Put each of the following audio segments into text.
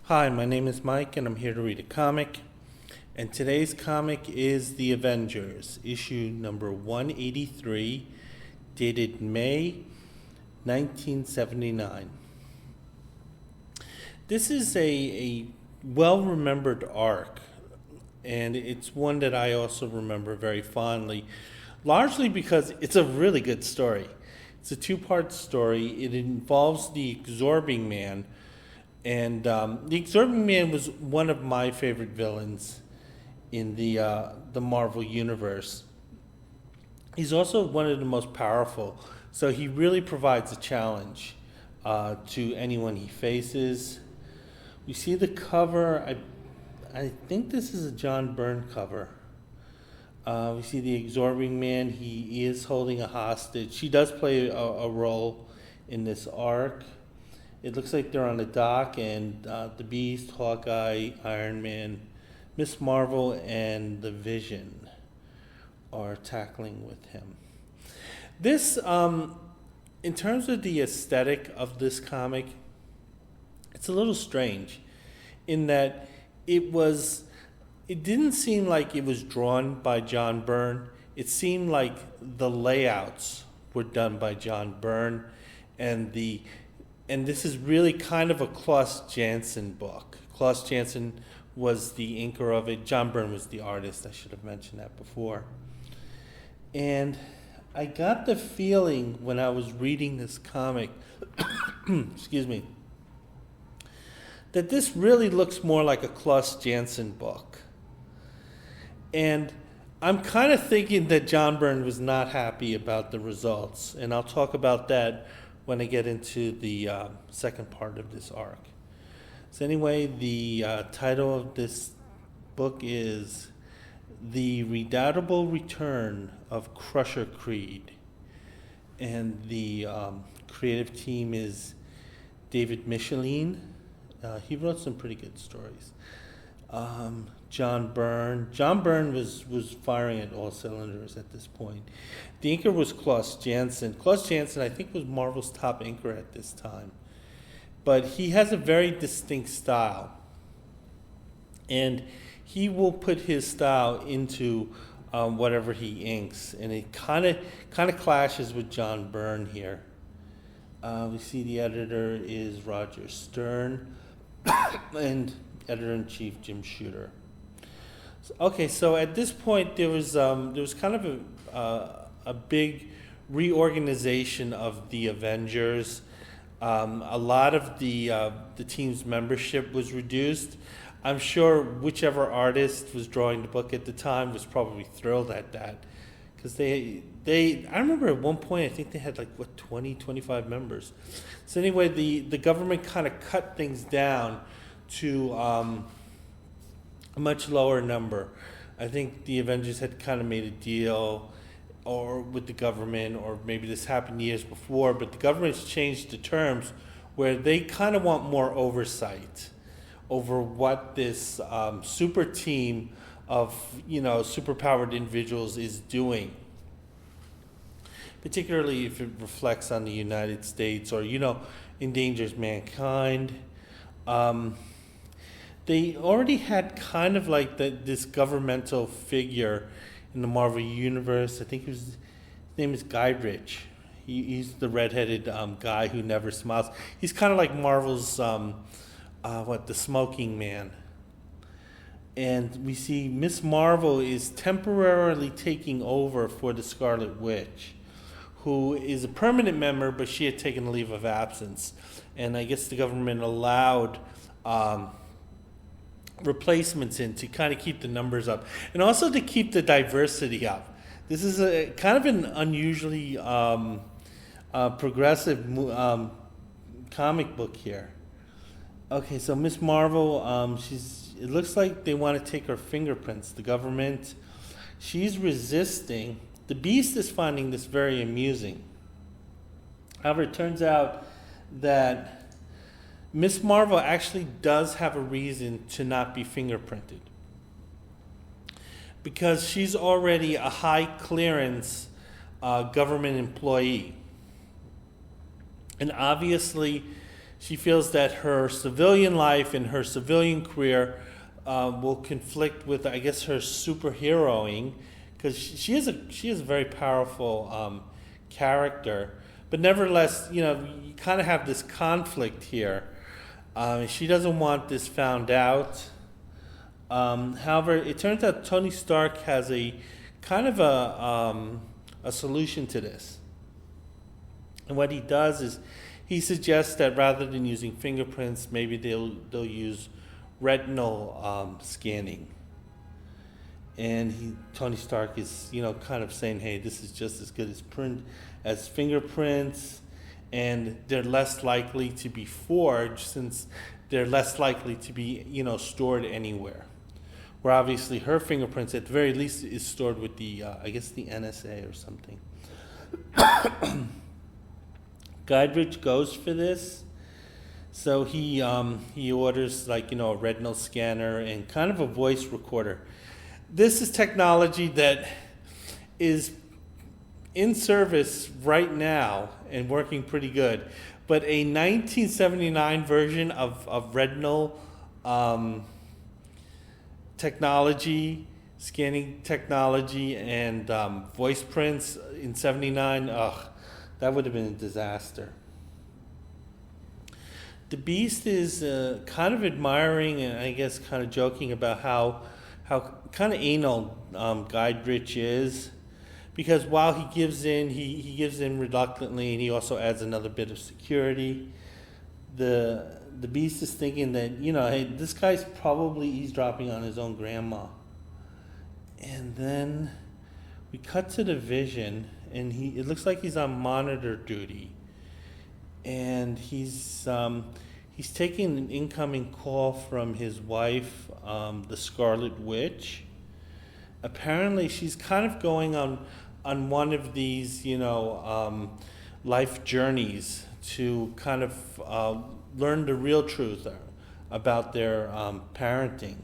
Hi, my name is Mike, and I'm here to read a comic. And today's comic is The Avengers, issue number 183, dated May 1979. This is a well-remembered arc, and it's one that I also remember very fondly, largely because it's a really good story. It's a two-part story. It involves the Absorbing Man, and the Absorbing Man was one of my favorite villains in the Marvel Universe. He's also one of the most powerful, so he really provides a challenge to anyone he faces. We see the cover. I think this is a John Byrne cover. We see the Absorbing Man. He is holding a hostage. She does play a role in this arc. It looks like they're on a dock, and the Beast, Hawkeye, Iron Man, Miss Marvel, and the Vision are tackling with him. This, in terms of the aesthetic of this comic, it's a little strange in that it didn't seem like it was drawn by John Byrne. It seemed like the layouts were done by John Byrne, and this is really kind of a Klaus Janson book. Klaus Janson was the inker of it. John Byrne was the artist. I should have mentioned that before. And I got the feeling when I was reading this comic, excuse me, that this really looks more like a Klaus Janson book. And I'm kind of thinking that John Byrne was not happy about the results, and I'll talk about that when I get into the second part of this arc. So anyway, the title of this book is The Redoubtable Return of Crusher Creed. And the creative team is David Michelin. He wrote some pretty good stories. John Byrne was firing at all cylinders at this point. The inker was Klaus Janson. Klaus Janson, I think, was Marvel's top inker at this time. But he has a very distinct style. And he will put his style into whatever he inks. And it kind of clashes with John Byrne here. We see the editor is Roger Stern and editor-in-chief Jim Shooter. So at this point there was kind of a big reorganization of the Avengers. A lot of the team's membership was reduced. I'm sure whichever artist was drawing the book at the time was probably thrilled at that, because I remember at one point I think they had 20, 25 members. So anyway, the government kind of cut things down to a much lower number. I think the Avengers had kind of made a deal or with the government, or maybe this happened years before, but the government's changed the terms where they kind of want more oversight over what this super team of superpowered individuals is doing, particularly if it reflects on the United States or endangers mankind. They already had kind of this governmental figure in the Marvel Universe. I think his name is Guy Ritchie. He's the redheaded guy who never smiles. He's kind of like Marvel's the Smoking Man. And we see Miss Marvel is temporarily taking over for the Scarlet Witch, who is a permanent member, but she had taken a leave of absence. And I guess the government allowed replacements in to kind of keep the numbers up, and also to keep the diversity up. This is a kind of an unusually progressive comic book here. Okay, so Miss Marvel, it looks like they want to take her fingerprints, the government. She's resisting. The Beast is finding this very amusing. However, it turns out that Miss Marvel actually does have a reason to not be fingerprinted, because she's already a high clearance government employee. And obviously she feels that her civilian life and her civilian career will conflict with, I guess, her superheroing, because she is a very powerful character, but nevertheless, you kind of have this conflict here. She doesn't want this found out. However, it turns out Tony Stark has a kind of a solution to this. And what he does is he suggests that rather than using fingerprints, maybe they'll use retinal scanning. And Tony Stark is kind of saying, hey, this is just as good as fingerprints, and they're less likely to be forged since they're less likely to be stored anywhere. Where obviously her fingerprints at the very least is stored with the I guess the NSA or something. Guidrich goes for this, so he orders a retinal scanner and kind of a voice recorder. This is technology that is in service right now and working pretty good, but a 1979 version of retinal technology, scanning technology, and voice prints in '79, that would have been a disaster. The Beast is kind of admiring and I guess kind of joking about how kind of anal Guidrich is, because while he gives in, he gives in reluctantly, and he also adds another bit of security. The Beast is thinking that, hey, this guy's probably eavesdropping on his own grandma. And then we cut to the Vision, and it looks like he's on monitor duty. And he's taking an incoming call from his wife, the Scarlet Witch. Apparently, she's kind of going on one of these, life journeys to kind of learn the real truth about their parenting.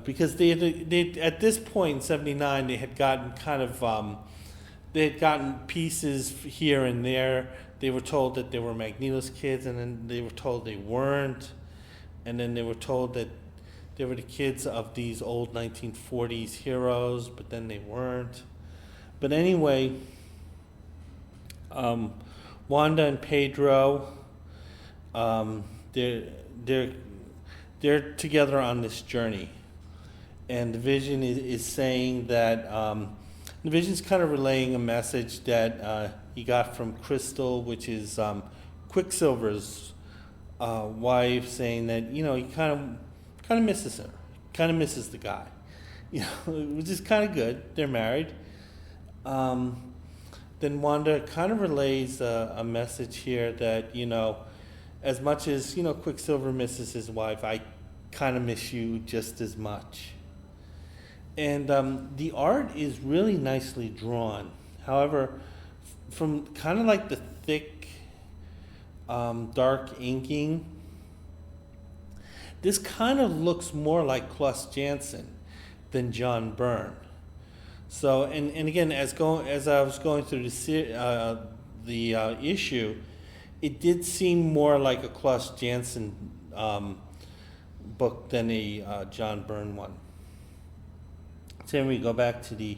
Because they at this point in '79 they had gotten pieces here and there. They were told that they were Magneto's kids, and then they were told they weren't, and then they were told that they were the kids of these old 1940s heroes, but then they weren't. But anyway, Wanda and Pedro, they're together on this journey, and the Vision is saying that the Vision's kind of relaying a message that he got from Crystal, which is Quicksilver's wife, saying that he kind of misses her, kind of misses the guy, which is kind of good. They're married. Then Wanda kind of relays a message here that as much as Quicksilver misses his wife, I kind of miss you just as much. And the art is really nicely drawn. However, from kind of like the thick, dark inking, this kind of looks more like Klaus Janson than John Byrne. So, and again, as I was going through the issue, it did seem more like a Klaus Janson book than a John Byrne one. So then we go back to the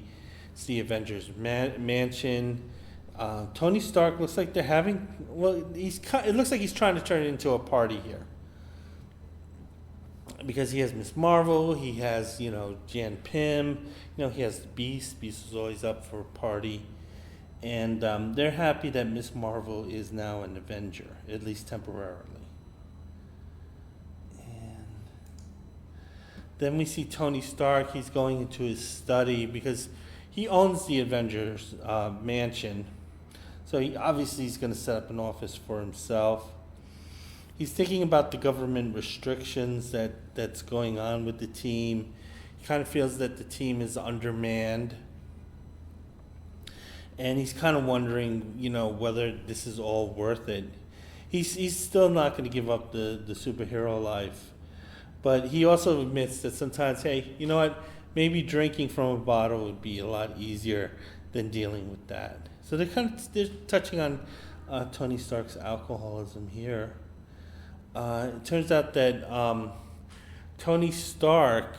Avengers mansion. Tony Stark looks like they're having, it looks like he's trying to turn it into a party here. Because he has Miss Marvel, he has, Jan Pym, he has the Beast. Beast is always up for a party. And they're happy that Miss Marvel is now an Avenger, at least temporarily. And then we see Tony Stark. He's going into his study because he owns the Avengers mansion. So he's going to set up an office for himself. He's thinking about the government restrictions that's going on with the team. He kind of feels that the team is undermanned. And he's kind of wondering, whether this is all worth it. He's still not going to give up the superhero life. But he also admits that sometimes, hey, you know what? Maybe drinking from a bottle would be a lot easier than dealing with that. So they're touching Tony Stark's alcoholism here. It turns out that Tony Stark,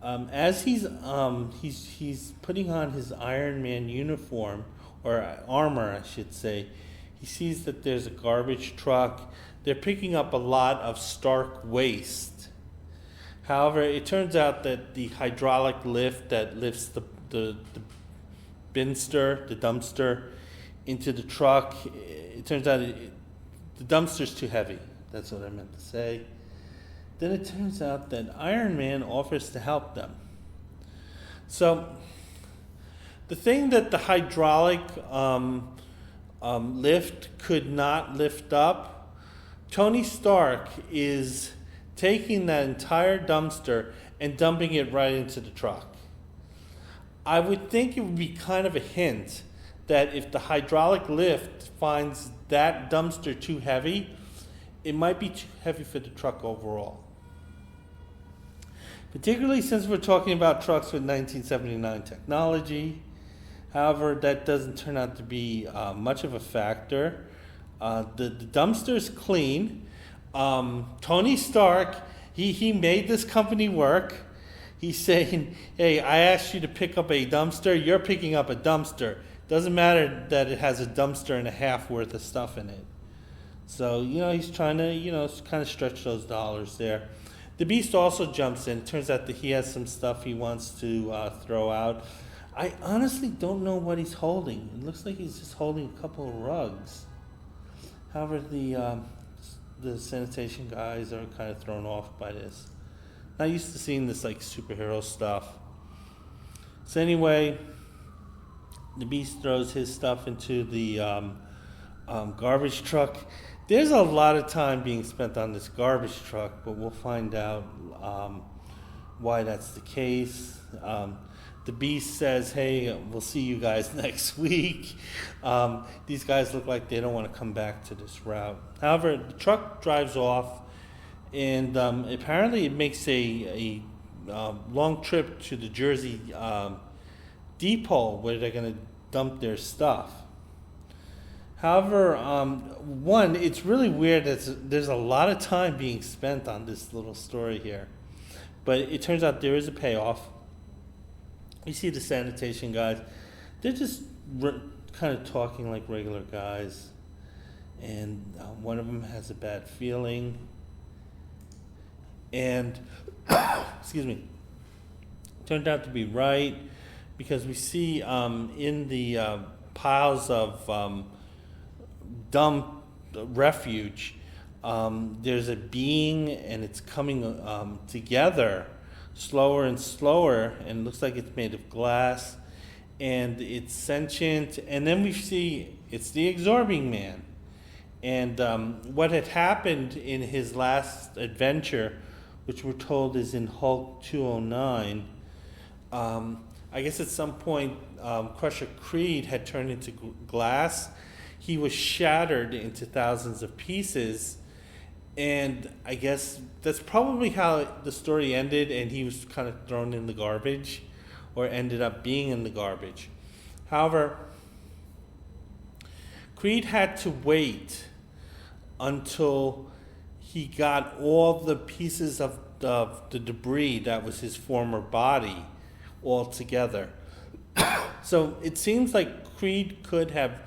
as he's putting on his Iron Man uniform, or armor, I should say, he sees that there's a garbage truck. They're picking up a lot of Stark waste. However, it turns out that the hydraulic lift that lifts the dumpster into the truck, it turns out the dumpster's too heavy. That's what I meant to say. Then it turns out that Iron Man offers to help them. So the thing that the hydraulic lift could not lift up, Tony Stark is taking that entire dumpster and dumping it right into the truck. I would think it would be kind of a hint that if the hydraulic lift finds that dumpster too heavy, it might be too heavy for the truck overall. Particularly since we're talking about trucks with 1979 technology. However, that doesn't turn out to be much of a factor. The dumpster's clean. Tony Stark, he made this company work. He's saying, hey, I asked you to pick up a dumpster. You're picking up a dumpster. Doesn't matter that it has a dumpster and a half worth of stuff in it. So, he's trying to, kind of stretch those dollars there. The Beast also jumps in. It turns out that he has some stuff he wants to throw out. I honestly don't know what he's holding. It looks like he's just holding a couple of rugs. However, the sanitation guys are kind of thrown off by this. Not used to seeing this like superhero stuff. So anyway, the Beast throws his stuff into the garbage truck. There's a lot of time being spent on this garbage truck, but we'll find out why that's the case. The Beast says, hey, we'll see you guys next week. These guys look like they don't want to come back to this route. However, the truck drives off, and apparently it makes a long trip to the Jersey depot where they're going to dump their stuff. However, it's really weird that there's a lot of time being spent on this little story here. But it turns out there is a payoff. You see the sanitation guys. They're just kind of talking like regular guys. And one of them has a bad feeling. And, excuse me, turned out to be right, because we see in the piles of dump refuge, there's a being, and it's coming together slower and slower, and looks like it's made of glass, and it's sentient. And then we see it's the Absorbing Man. And what had happened in his last adventure, which we're told is in Hulk 209, I guess at some point Crusher Creed had turned into glass. He was shattered into thousands of pieces, and I guess that's probably how the story ended, and he was kind of thrown in the garbage, or ended up being in the garbage. However, Creed had to wait until he got all the pieces of the debris that was his former body all together. So it seems like Creed could have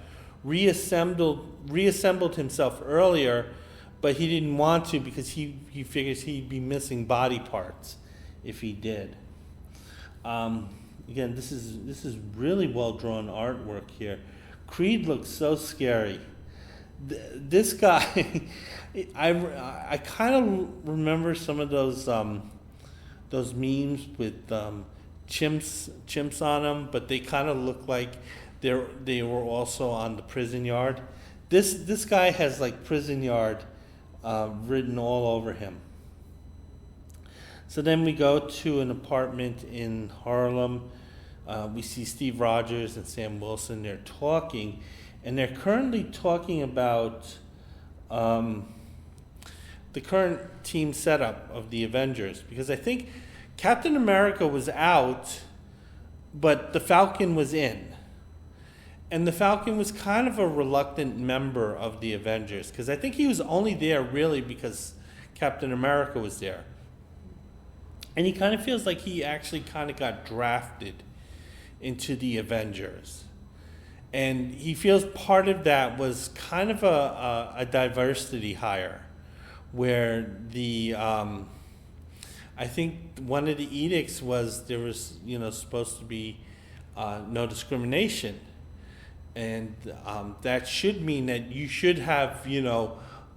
reassembled himself earlier, but he didn't want to, because he figures he'd be missing body parts if he did. Again, this is really well drawn artwork here. Creed looks so scary. This guy, I kind of remember some of those memes with chimps on them, but they kind of look like they were also on the prison yard. This guy has like prison yard written all over him. So then we go to an apartment in Harlem. We see Steve Rogers and Sam Wilson. They're talking, and they're currently talking about the current team setup of the Avengers, because I think Captain America was out, but the Falcon was in. And the Falcon was kind of a reluctant member of the Avengers, because I think he was only there really because Captain America was there. And he kind of feels like he actually kind of got drafted into the Avengers. And he feels part of that was kind of a diversity hire, where I think one of the edicts was there was, supposed to be no discrimination. And that should mean that you should have,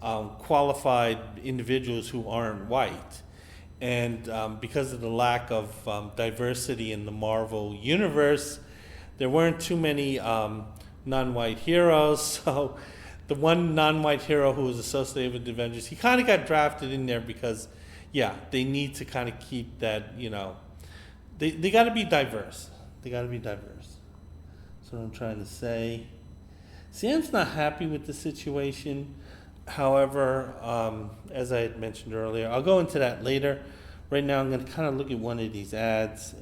qualified individuals who aren't white. And because of the lack of diversity in the Marvel universe, there weren't too many non-white heroes. So the one non-white hero who was associated with the Avengers, he kind of got drafted in there because, they need to kind of keep that, they got to be diverse. They got to be diverse. That's what I'm trying to say. Sam's not happy with the situation. However, as I had mentioned earlier, I'll go into that later. Right now, I'm going to kind of look at one of these ads.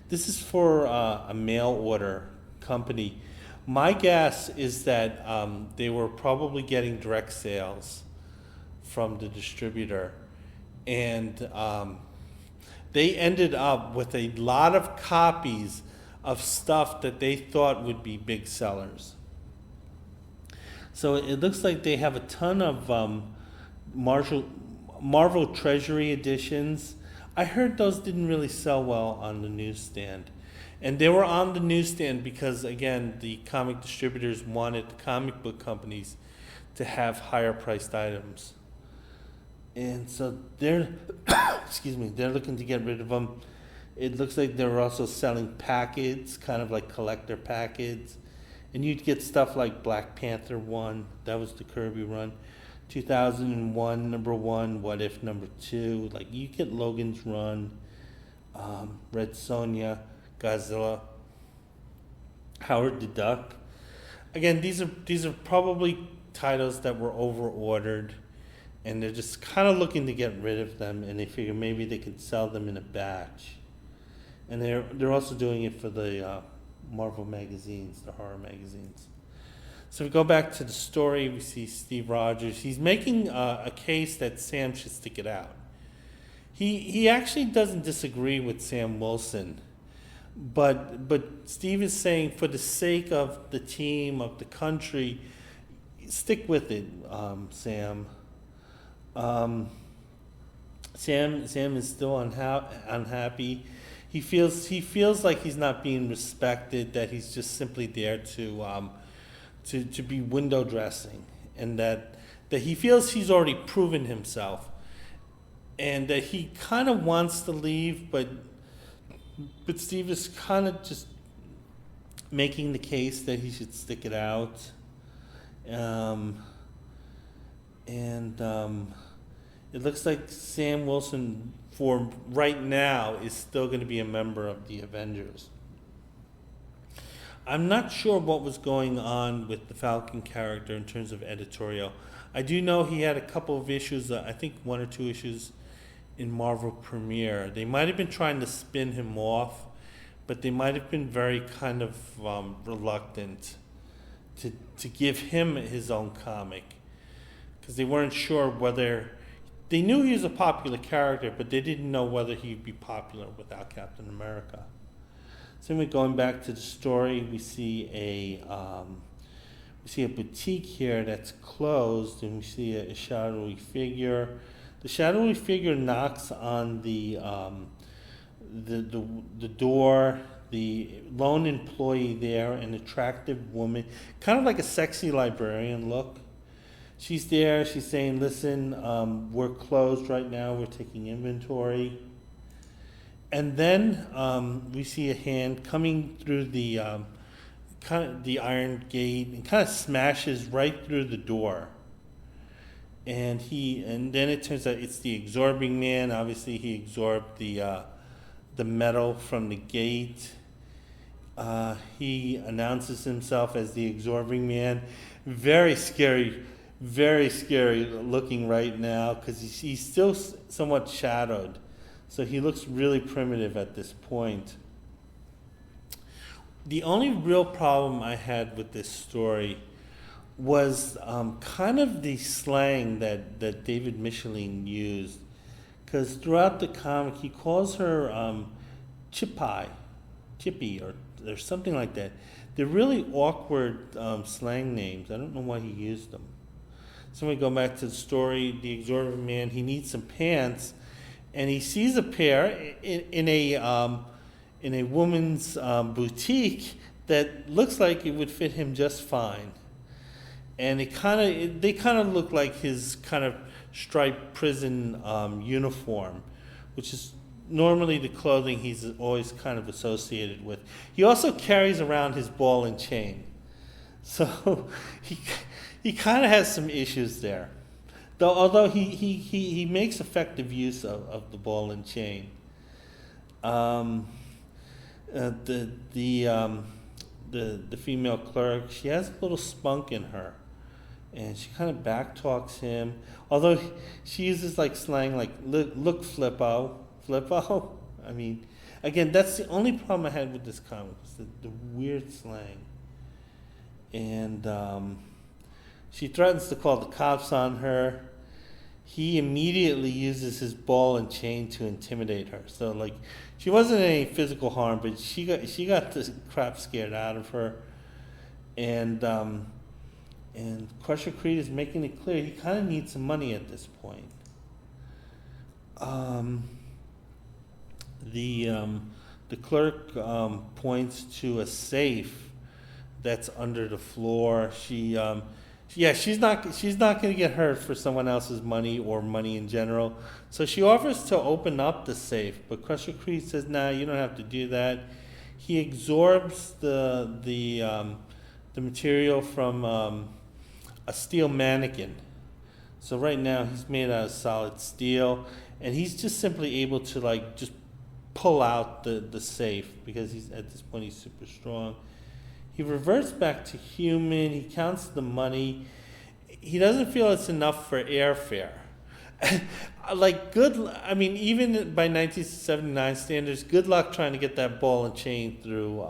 This is for a mail order company. My guess is that they were probably getting direct sales from the distributor. And they ended up with a lot of copies of stuff that they thought would be big sellers. So it looks like they have a ton of Marvel Treasury editions. I heard those didn't really sell well on the newsstand. And they were on the newsstand because, again, the comic distributors wanted the comic book companies to have higher priced items. And so they're, they're looking to get rid of them. It looks like they're also selling packets, kind of like collector packets. And you'd get stuff like Black Panther 1, that was the Kirby run. 2001, number 1, What If, number 2. Like, you get Logan's Run, Red Sonja, Godzilla, Howard the Duck. Again, these are probably titles that were over-ordered, and they're just kind of looking to get rid of them, and they figure maybe they could sell them in a batch. And they're also doing it for the Marvel magazines, the horror magazines. So we go back to the story. We see Steve Rogers. He's making a case that Sam should stick it out. He actually doesn't disagree with Sam Wilson, but Steve is saying for the sake of the team, of the country, stick with it, Sam. Sam is still unhappy. He feels like he's not being respected, that he's just simply there to be window dressing, and that he feels he's already proven himself, and that he kind of wants to leave, but Steve is kind of just making the case that he should stick it out. It looks like Sam Wilson, for right now, is still going to be a member of the Avengers. I'm not sure what was going on with the Falcon character in terms of editorial. I do know he had a couple of issues, I think 1 or 2 issues in Marvel Premiere. They might have been trying to spin him off, but they might have been very kind of reluctant to give him his own comic, because they weren't sure whether... They knew he was a popular character, but they didn't know whether he'd be popular without Captain America. So anyway, going back to the story, we see a boutique here that's closed, and we see a shadowy figure. The shadowy figure knocks on the door. The lone employee there, an attractive woman, kind of like a sexy librarian look. She's there. She's saying, "Listen, we're closed right now. We're taking inventory." And then we see a hand coming through the kind of the iron gate and kind of smashes right through the door. And then it turns out it's the Absorbing Man. Obviously, he absorbed the metal from the gate. He announces himself as the Absorbing Man. Very scary looking right now, because he's still somewhat shadowed. So he looks really primitive at this point. The only real problem I had with this story was kind of the slang that David Michelin used. Because throughout the comic, he calls her Chippy, or something like that. They're really awkward slang names. I don't know why he used them. So we go back to the story, the Absorbing Man, he needs some pants, and he sees a pair in a woman's boutique that looks like it would fit him just fine. And they kind of look like his kind of striped prison uniform, which is normally the clothing he's always kind of associated with. He also carries around his ball and chain, so he kind of has some issues there. Though, although he makes effective use of the ball and chain. The female clerk, she has a little spunk in her, and she kind of backtalks him. Although she uses like slang like look flippo. I mean, again, that's the only problem I had with this comic, was the weird slang. And she threatens to call the cops on her. He immediately uses his ball and chain to intimidate her. So like, she wasn't in any physical harm, but she got the crap scared out of her. And Crusher Creed is making it clear he kind of needs some money at this point. The clerk points to a safe that's under the floor. She's not going to get hurt for someone else's money or money in general. So she offers to open up the safe, but Crusher Creed says, "Nah, you don't have to do that." He absorbs the material from a steel mannequin. So right now he's made out of solid steel, and he's just simply able to like just pull out the safe because he's at this point he's super strong. He reverts back to human. He counts the money. He doesn't feel it's enough for airfare. Like even by 1979 standards, good luck trying to get that ball and chain through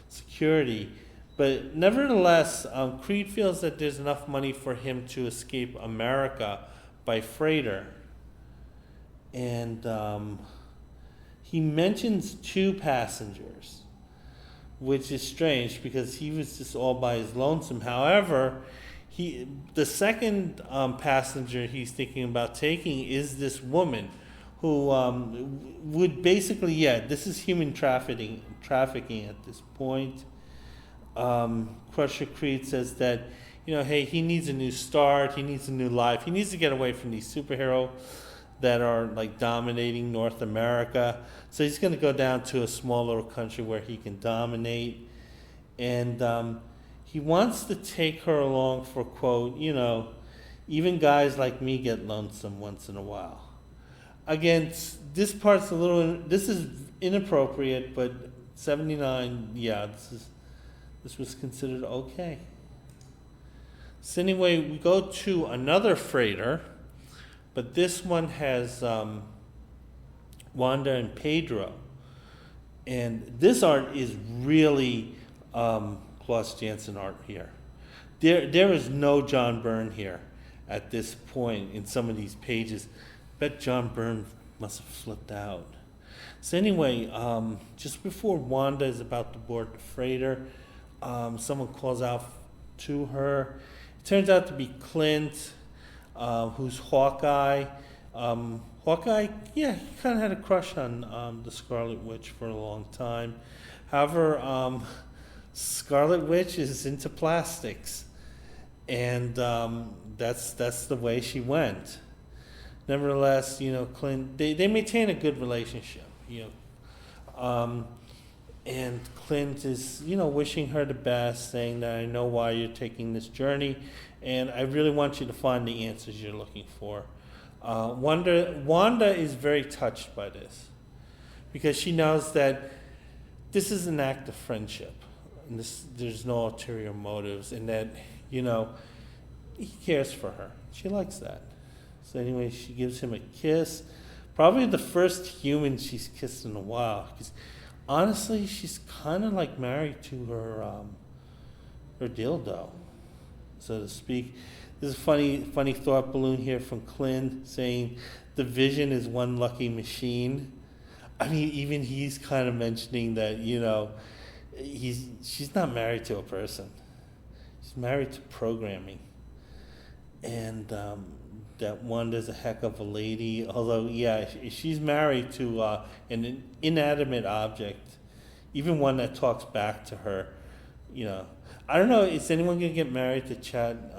security. But nevertheless, Creed feels that there's enough money for him to escape America by freighter. And he mentions 2 passengers, which is strange because he was just all by his lonesome. However, the second passenger he's thinking about taking is this woman who would basically, this is human trafficking at this point. Crusher Creed says that, hey, he needs a new start, he needs a new life, he needs to get away from these superheroes that are like dominating North America. So he's going to go down to a small little country where he can dominate. And he wants to take her along for, quote, even guys like me get lonesome once in a while. Again, this is inappropriate, but 79, this was considered okay. So anyway, we go to another freighter, but this one has Wanda and Pedro. And this art is really Klaus Janson art here. There is no John Byrne here at this point in some of these pages. Bet John Byrne must have flipped out. So anyway, just before Wanda is about to board the freighter, someone calls out to her. It turns out to be Clint, who's Hawkeye. Hawkeye, he kind of had a crush on the Scarlet Witch for a long time. However, Scarlet Witch is into plastics, and that's the way she went. Nevertheless, Clint, they maintain a good relationship, and Clint is, wishing her the best, saying that I know why you're taking this journey, and I really want you to find the answers you're looking for. Wanda is very touched by this because she knows that this is an act of friendship, and there's no ulterior motives, and that he cares for her. She likes that. So anyway, she gives him a kiss, probably the first human she's kissed in a while. Because honestly, she's kind of like married to her dildo, so to speak. There's a funny thought balloon here from Clint saying the Vision is one lucky machine. I mean, even he's kind of mentioning that, she's not married to a person. She's married to programming. And that Wanda's a heck of a lady. Although, yeah, she's married to an inanimate object, even one that talks back to her. I don't know. Is anyone gonna get married to Chat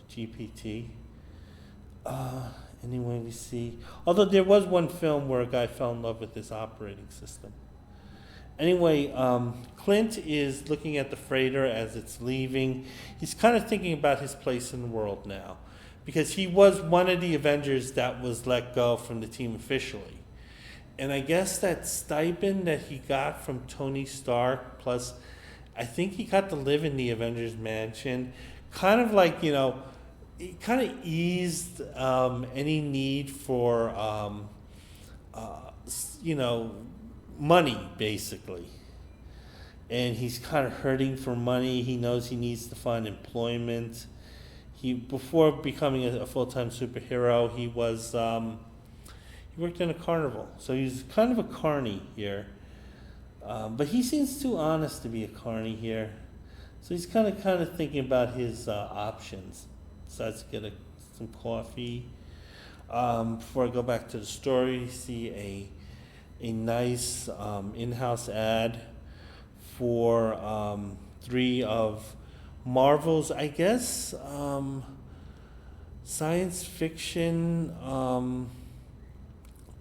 GPT? Anyway, we see. Although there was one film where a guy fell in love with this operating system. Anyway, Clint is looking at the freighter as it's leaving. He's kind of thinking about his place in the world now, because he was one of the Avengers that was let go from the team officially. And I guess that stipend that he got from Tony Stark, plus I think he got to live in the Avengers mansion, kind of like, it kind of eased any need for, money, basically. And he's kind of hurting for money. He knows he needs to find employment. Before becoming a full-time superhero, he worked in a carnival. So he's kind of a carny here. But he seems too honest to be a carny here. So he's kind of thinking about his options. Decides to get some coffee. Before I go back to the story, you see a nice in-house ad for 3 of Marvel's, I guess, science fiction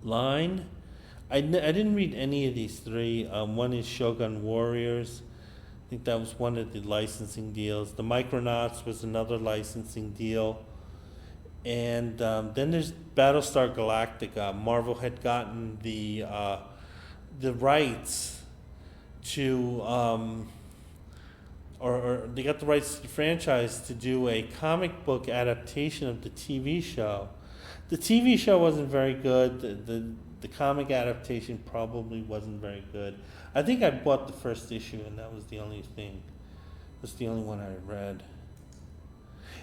line. I didn't read any of these 3. One is Shogun Warriors. I think that was one of the licensing deals. The Micronauts was another licensing deal. And then there's Battlestar Galactica. Marvel had gotten the rights to, or they got the rights to the franchise to do a comic book adaptation of the TV show. The TV show wasn't very good. The comic adaptation probably wasn't very good. I think I bought the first issue, and that was the only thing. That's the only one I read.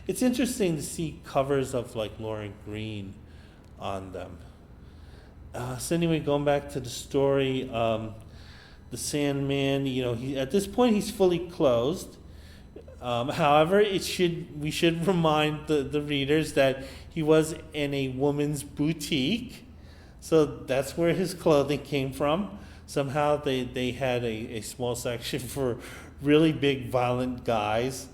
It's interesting to see covers of like Lauren Green on them. So anyway, going back to the story, the Sandman. At this point he's fully clothed. However, we should remind the readers that he was in a woman's boutique. So that's where his clothing came from. Somehow they had a small section for really big, violent guys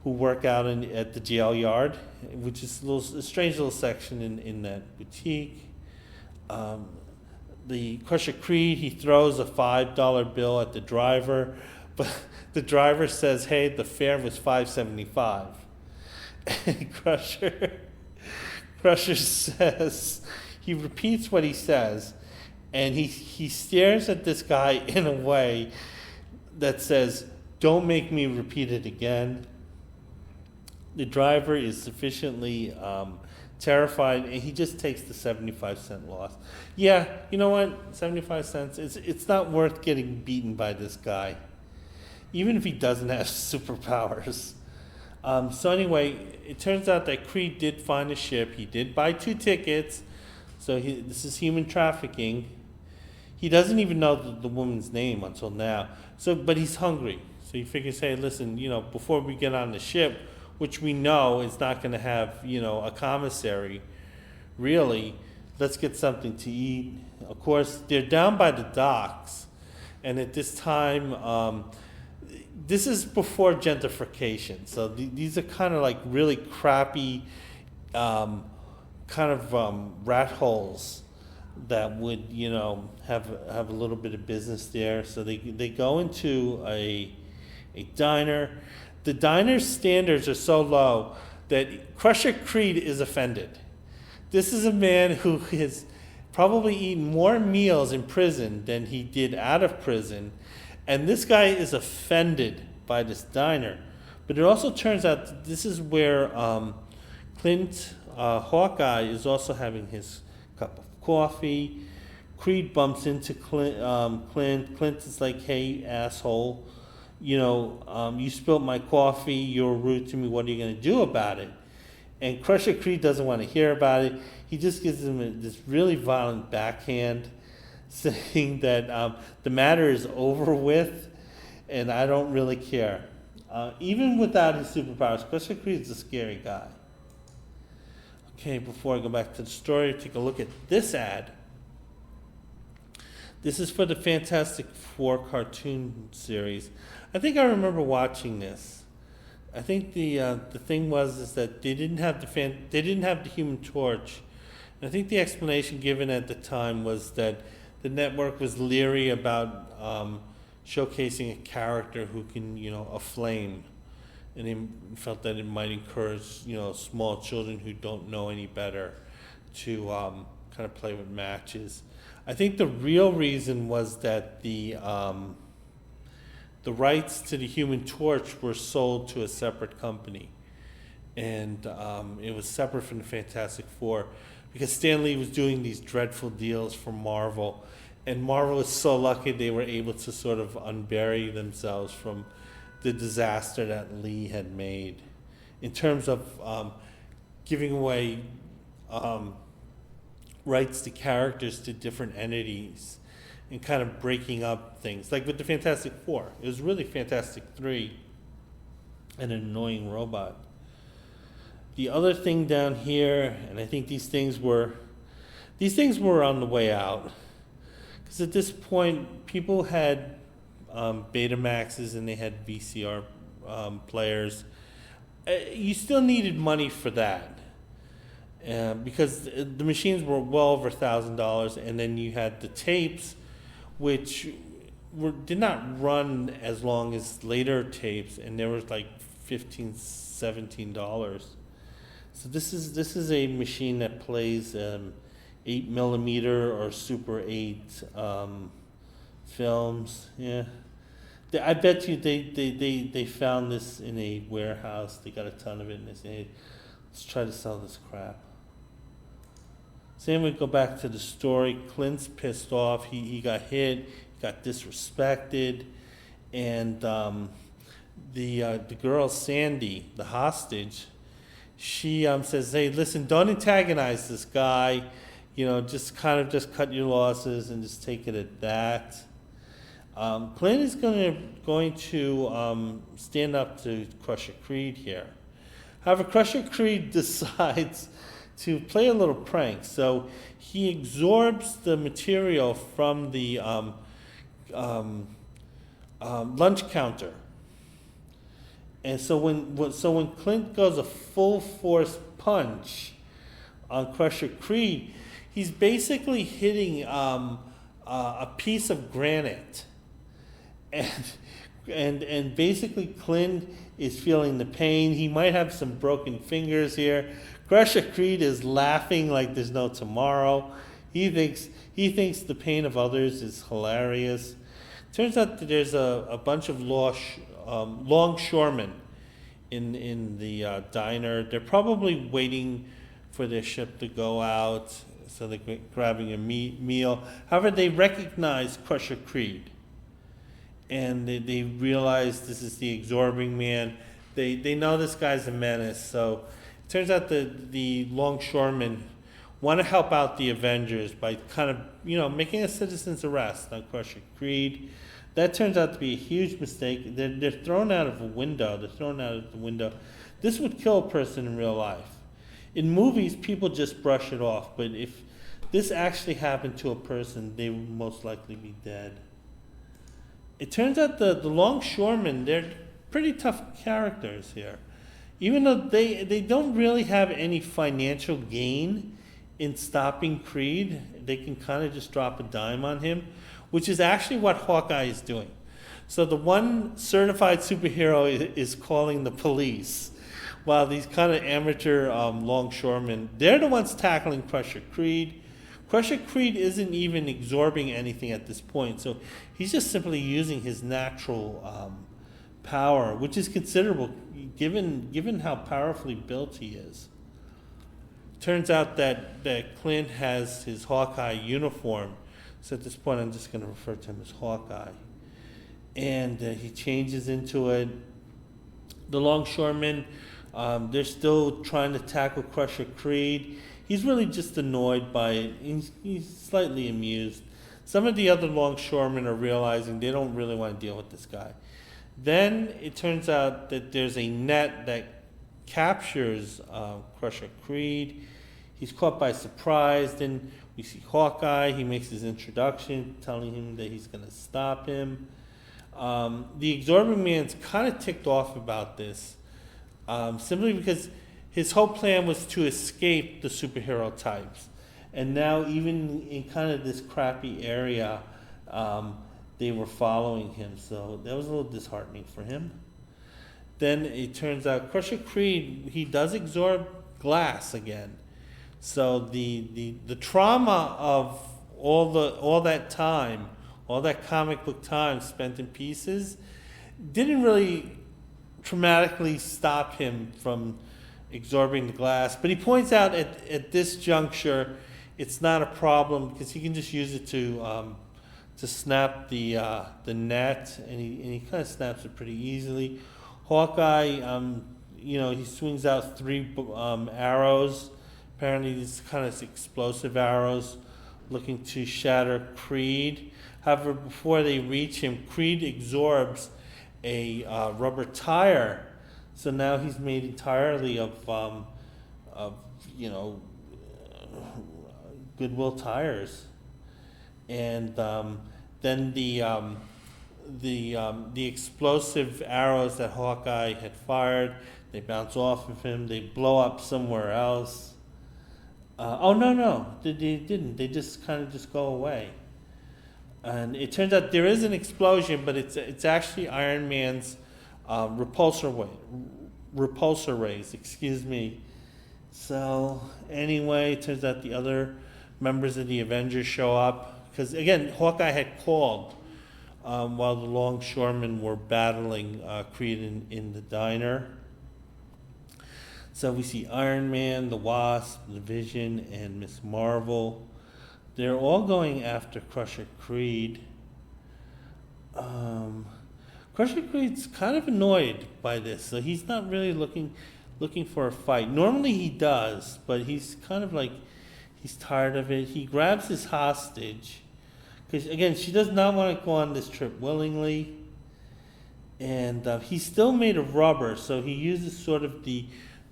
who work out at the jail yard, which is a strange little section in that boutique. The Crusher Creed, he throws a $5 bill at the driver, but the driver says, "Hey, the fare was $5.75." And Crusher says, he repeats what he says, and he stares at this guy in a way that says, "Don't make me repeat it again." The driver is sufficiently terrified, and he just takes the 75-cent loss. Yeah, you know what? 75 cents, it's not worth getting beaten by this guy, even if he doesn't have superpowers. So anyway, it turns out that Creed did find a ship. He did buy 2 tickets, so this is human trafficking. He doesn't even know the woman's name until now. But he's hungry, so he figures, hey, listen, before we get on the ship, which we know is not going to have, a commissary, really, let's get something to eat. Of course, they're down by the docks, and at this time, this is before gentrification, so these are kind of like really crappy kind of rat holes that would, have a little bit of business there. So they go into a diner. The diner's standards are so low that Crusher Creed is offended. This is a man who has probably eaten more meals in prison than he did out of prison, and this guy is offended by this diner. But it also turns out that this is where Clint Hawkeye is also having his cup of coffee. Creed bumps into Clint. Clint is like, "Hey, asshole, you spilled my coffee. You're rude to me. What are you going to do about it?" And Crusher Creed doesn't want to hear about it. He just gives him this really violent backhand, saying that the matter is over with, and I don't really care. Even without his superpowers, Crusher Creed is a scary guy. Okay, before I go back to the story, take a look at this ad. This is for the Fantastic Four cartoon series. I think I remember watching this. I think the thing is that they didn't have the Human Torch. And I think the explanation given at the time was that the network was leery about showcasing a character who can, aflame, and they felt that it might encourage, small children who don't know any better to kind of play with matches. I think the real reason was that the rights to the Human Torch were sold to a separate company, and it was separate from the Fantastic Four, because Stan Lee was doing these dreadful deals for Marvel, and Marvel was so lucky they were able to sort of unbury themselves from the disaster that Lee had made in terms of giving away rights to characters to different entities and kind of breaking up things. Like with the Fantastic Four, it was really Fantastic 3 and an annoying robot. The other thing down here, and I think these things were on the way out, because at this point people had Betamaxes and they had VCR players. You still needed money for that, because the machines were well over $1,000, and then you had the tapes, which did not run as long as later tapes, and they were like $15, $17. So this is a machine that plays 8mm or Super 8 films. Yeah, I bet you they found this in a warehouse. They got a ton of it, and they said, "Hey, let's try to sell this crap." So then we go back to the story. Clint's pissed off. He got hit. He got disrespected, and the girl Sandy, the hostage, she says, "Hey, listen, don't antagonize this guy. Just cut your losses and just take it at that." Clint is going to stand up to Crusher Creed here. However, Crusher Creed decides to play a little prank. So he absorbs the material from the lunch counter. And so when Clint goes a full force punch on Crusher Creed, he's basically hitting a piece of granite, and basically Clint is feeling the pain. He might have some broken fingers here. Crusher Creed is laughing like there's no tomorrow. He thinks the pain of others is hilarious. Turns out that there's a bunch of longshoremen in the diner. They're probably waiting for their ship to go out, so they're grabbing a meal. However, they recognize Crusher Creed, and they realize this is the Absorbing Man. They know this guy's a menace, so it turns out that the longshoremen want to help out the Avengers by kind of, making a citizen's arrest on Crusher Creed. That turns out to be a huge mistake. They're thrown out of a window. This would kill a person in real life. In movies, people just brush it off, but if this actually happened to a person, they would most likely be dead. It turns out the longshoremen, they're pretty tough characters here. Even though they don't really have any financial gain in stopping Creed, they can kind of just drop a dime on him, which is actually what Hawkeye is doing. So the one certified superhero is calling the police, while these kind of amateur longshoremen, they're the ones tackling Crusher Creed. Crusher Creed isn't even absorbing anything at this point, so he's just simply using his natural power, which is considerable given how powerfully built he is. Turns out that Clint has his Hawkeye uniform, So at this point, I'm just going to refer to him as Hawkeye. And he changes into it. The longshoremen, they're still trying to tackle Crusher Creed. He's really just annoyed by it. He's slightly amused. Some of the other longshoremen are realizing they don't really want to deal with this guy. Then it turns out that there's a net that captures Crusher Creed. He's caught by surprise. Then we see Hawkeye. He makes his introduction, telling him that he's going to stop him. The Absorbing Man's kind of ticked off about this, simply because his whole plan was to escape the superhero types. And now, even in kind of this crappy area, they were following him. So that was a little disheartening for him. Then it turns out Crusher Creed, he does absorb glass again. So the trauma of all that time, all that comic book time spent in pieces, didn't really traumatically stop him from absorbing the glass. But he points out at this juncture, it's not a problem because he can just use it to snap the net, and he kind of snaps it pretty easily. Hawkeye, he swings out 3 arrows. Apparently, these kind of explosive arrows, looking to shatter Creed. However, before they reach him, Creed absorbs a rubber tire. So now he's made entirely of Goodwill tires, and then the explosive arrows that Hawkeye had fired, they bounce off of him. They blow up somewhere else. No, they didn't. They just kind of just go away. And it turns out there is an explosion, but it's actually Iron Man's repulsor rays. Excuse me. So anyway, it turns out the other members of the Avengers show up because again, Hawkeye had called while the longshoremen were battling Creed in the diner. So we see Iron Man, the Wasp, the Vision, and Miss Marvel. They're all going after Crusher Creed. Crusher Creed's kind of annoyed by this, so he's not really looking for a fight. Normally he does, but he's kind of like, he's tired of it. He grabs his hostage, because again, she does not want to go on this trip willingly. And he's still made of rubber, so he uses sort of the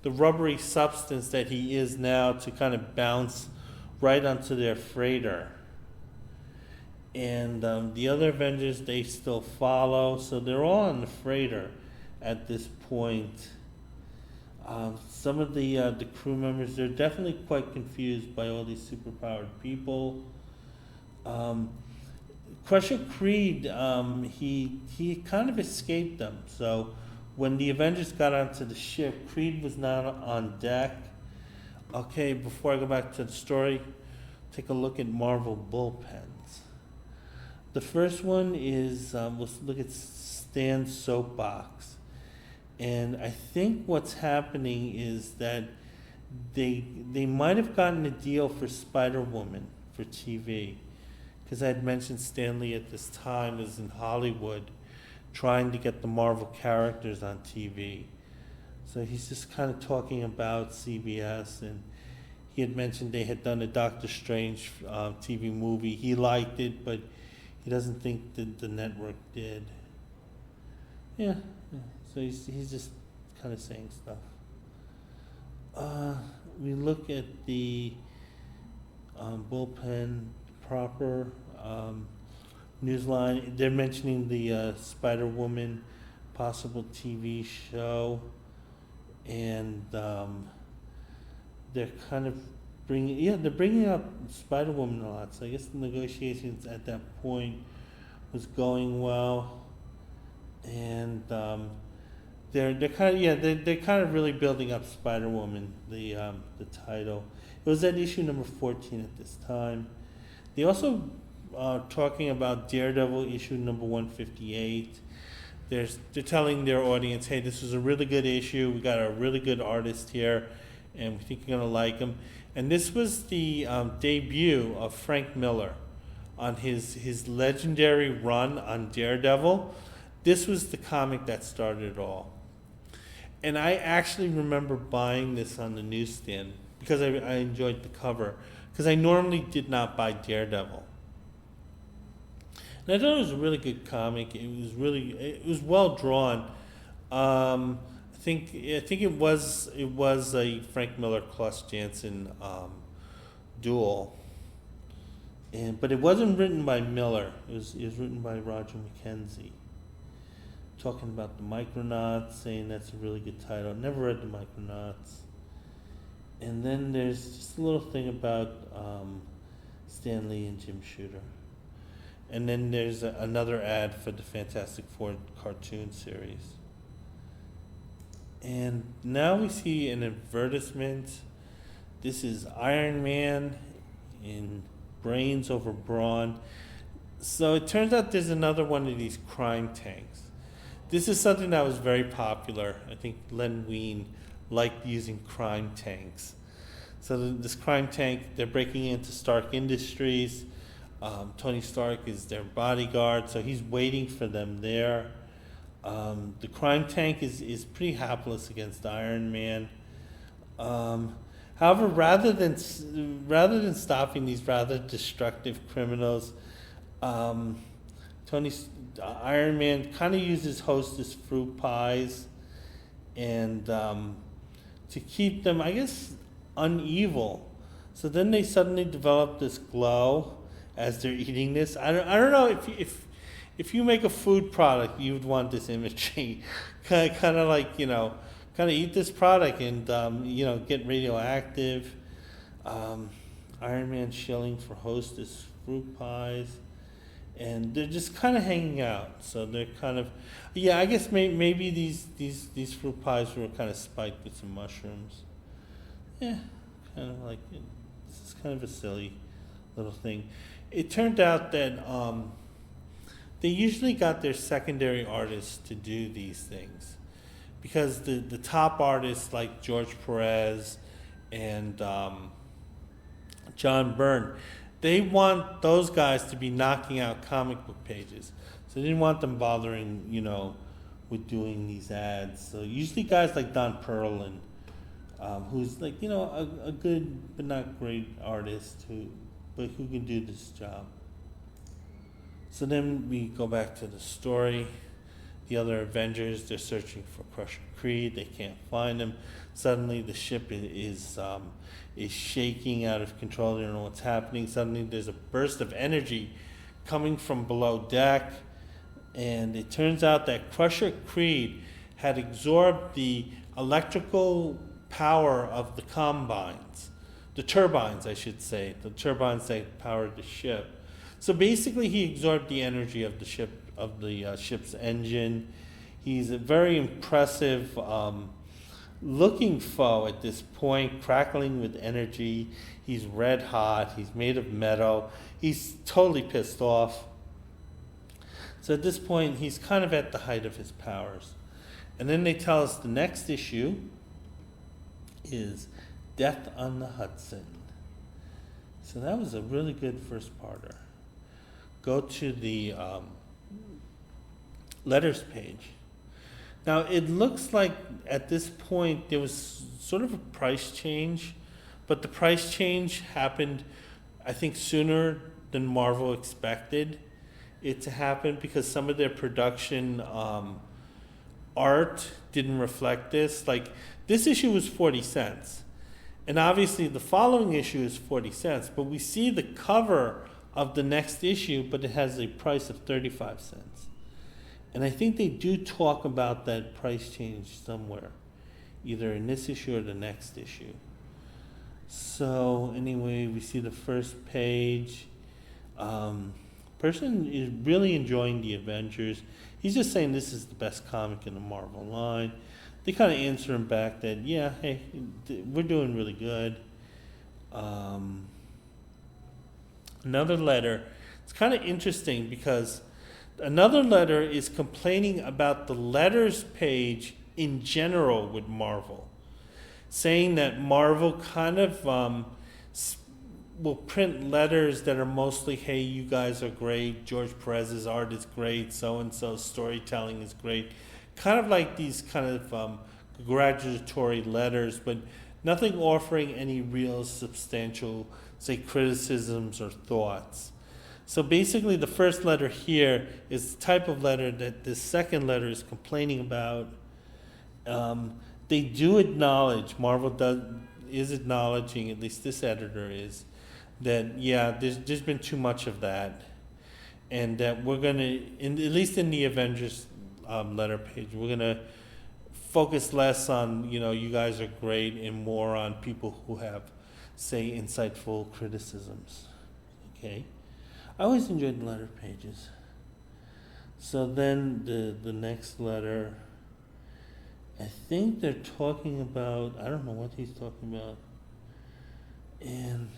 rubbery substance that he is now to kind of bounce right onto their freighter. And the other Avengers, they still follow, so they're all on the freighter at this point. Some of the crew members, they're definitely quite confused by all these superpowered people. Crusher Creed, he kind of escaped them. So when the Avengers got onto the ship, Creed was not on deck. Okay, before I go back to the story, take a look at Marvel bullpens. The first one is, let's look at Stan's soapbox. And I think what's happening is that they might have gotten a deal for Spider-Woman for TV. Because I had mentioned Stan Lee at this time is in Hollywood trying to get the Marvel characters on TV. So he's just kind of talking about CBS, and he had mentioned they had done a Doctor Strange TV movie. He liked it, but he doesn't think that the network did. Yeah. So he's just kind of saying stuff. We look at the bullpen proper newsline. They're mentioning the Spider-Woman possible TV show, and they're kind of bringing up Spider-Woman a lot. So I guess the negotiations at that point was going well, and they're kind of really building up Spider-Woman, the title. It was at issue number 14 at this time. They also talking about Daredevil issue number 158. They're telling their audience, hey, this is a really good issue. We got a really good artist here, and we think you're going to like him. And this was the debut of Frank Miller on his legendary run on Daredevil. This was the comic that started it all. And I actually remember buying this on the newsstand because I enjoyed the cover, because I normally did not buy Daredevil. And I thought it was a really good comic. It was well drawn. I think it was a Frank Miller Klaus Janson duel. But it wasn't written by Miller. It was written by Roger McKenzie. Talking about the Micronauts, saying that's a really good title. Never read the Micronauts. And then there's just a little thing about Stan Lee and Jim Shooter. And then there's another ad for the Fantastic Four cartoon series. And now we see an advertisement. This is Iron Man in brains over brawn. So it turns out there's another one of these crime tanks. This is something that was very popular. I think Len Wein liked using crime tanks. So this crime tank, they're breaking into Stark Industries. Tony Stark is their bodyguard, so he's waiting for them there. The crime tank is pretty hapless against Iron Man. However, rather than stopping these rather destructive criminals, Iron Man kind of uses Hostess fruit pies and to keep them, I guess, unevil. So then they suddenly develop this glow as they're eating this. I don't know if you make a food product, you would want this imagery, kind of like, kind of eat this product and get radioactive. Iron Man shilling for Hostess fruit pies, and they're just kind of hanging out. So they're kind of, I guess maybe these fruit pies were kind of spiked with some mushrooms. Yeah, kind of like this is kind of a silly little thing. It turned out that they usually got their secondary artists to do these things, because the top artists like George Perez and John Byrne, they want those guys to be knocking out comic book pages. So they didn't want them bothering, with doing these ads. So usually guys like Don Perlin, who's like, a good but not great artist who can do this job. So then we go back to the story. The other Avengers, they're searching for Crusher Creed. They can't find him. Suddenly the ship is shaking out of control. They don't know what's happening. Suddenly there's a burst of energy coming from below deck. And it turns out that Crusher Creed had absorbed the electrical power of the combines. The turbines, I should say. The turbines that powered the ship. So basically he absorbed the energy of the ship's engine. He's a very impressive looking foe at this point, crackling with energy. He's red hot. He's made of metal. He's totally pissed off. So at this point, he's kind of at the height of his powers. And then they tell us the next issue is Death on the Hudson. So that was a really good first-parter. Go to the letters page. Now, it looks like at this point there was sort of a price change, but the price change happened, I think, sooner than Marvel expected it to happen, because some of their production art didn't reflect this. Like, this issue was 40 cents. And obviously the following issue is 40 cents, but we see the cover of the next issue, but it has a price of 35 cents. And I think they do talk about that price change somewhere, either in this issue or the next issue. So anyway, we see the first page. Person is really enjoying the Avengers. He's just saying this is the best comic in the Marvel line. They kind of answer him back that, yeah, hey, we're doing really good. Another letter. It's kind of interesting because another letter is complaining about the letters page in general with Marvel, saying that Marvel kind of will print letters that are mostly, hey, you guys are great, George Perez's art is great, so-and-so's storytelling is great. Kind of like these kind of congratulatory letters, but nothing offering any real substantial, say, criticisms or thoughts. So basically the first letter here is the type of letter that the second letter is complaining about. They do acknowledge, is acknowledging, at least this editor is, that there's been too much of that, and that we're gonna, at least in the Avengers letter page, we're gonna focus less on you guys are great and more on people who have, say, insightful criticisms. Okay, I always enjoyed the letter pages. So then the next letter, I think they're talking about, I don't know what he's talking about, and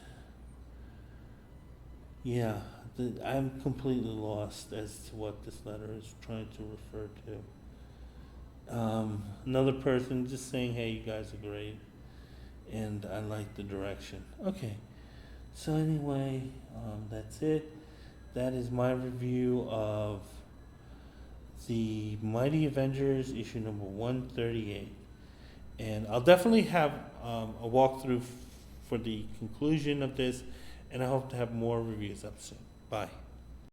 I'm completely lost as to what this letter is trying to refer to. Another person just saying, hey, you guys are great, and I like the direction. Okay, so anyway, that's it. That is my review of the Mighty Avengers issue number 138. And I'll definitely have a walkthrough for the conclusion of this, and I hope to have more reviews up soon. Bye.